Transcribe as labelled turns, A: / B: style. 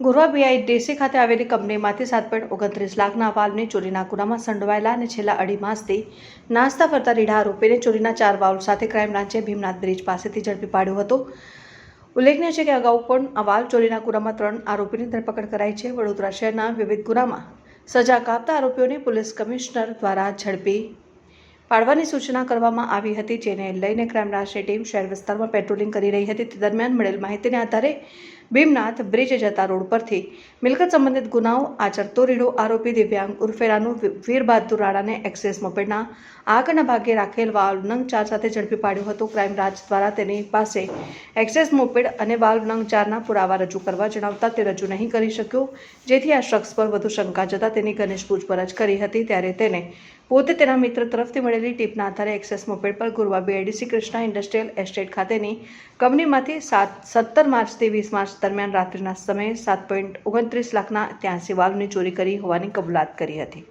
A: ગુરવા બીઆઈડીસી ખાતે આવેલી કંપનીમાંથી 7.29 લાખના વાલ્વની ચોરીના ગુનામાં સંડોવાયેલા અને છેલ્લા અઢી માસથી નાસ્તા ફરતા રીઢા આરોપીને ચોરીના 4 વાલ્વ સાથે ક્રાઇમ બ્રાન્ચે ભીમનાથ બ્રિજ પાસેથી ઝડપી પાડ્યો હતો। ઉલ્લેખનીય છે કે અગાઉ પણ આ વાલ્વ ચોરીના ગુનામાં 3 આરોપીની ધરપકડ કરાઈ છે। વડોદરા શહેરના વિવિધ ગુનામાં સજા કાપતા આરોપીઓને પોલીસ કમિશનર દ્વારા ઝડપી પાડવાની સૂચના કરવામાં આવી હતી, જેને લઈને ક્રાઇમ બ્રાન્ચની ટીમ શહેર વિસ્તારમાં પેટ્રોલિંગ કરી રહી હતી। તે દરમિયાન મળેલ માહિતીના આધારે ભીમનાથ બ્રિજ જતા રોડ પરથી મિલકત સંબંધિત ગુનાઓ આચરતો રીઢો આરોપી દિવ્યાંગ ઉર્ફે રાનુ વીરબહાદુર રાણાને એક્સેસ મોપેડના આગળના ભાગે રાખેલ વાલ્વ નંગ 4 સાથે ઝડપી પાડ્યો હતો। ક્રાઇમ બ્રાન્ચ દ્વારા તેની પાસે એક્સેસ મોપેડ અને વાલ્વ નંગ 4ના પુરાવા રજૂ કરવા જણાવતા તે રજૂ નહીં કરી શક્યો, જેથી આ શખ્સ પર વધુ શંકા જતા તેની ઘનિષ્ઠ પૂછપરછ કરી હતી। ત્યારે તેને પોતે તેના મિત્ર તરફથી મળેલી ટીપના આધારે એક્સેસ મોપેડ પર ગુરવા બીઆઈડીસી કૃષ્ણા ઇન્ડસ્ટ્રીયલ એસ્ટેટ ખાતેની કંપનીમાંથી 17 માર્ચથી 20 માર્ચ દરમિયાન રાત્રિના સમયે 7.29 લાખના 83 વાલ્વની ચોરી કરી હોવાની કબૂલાત કરી હતી।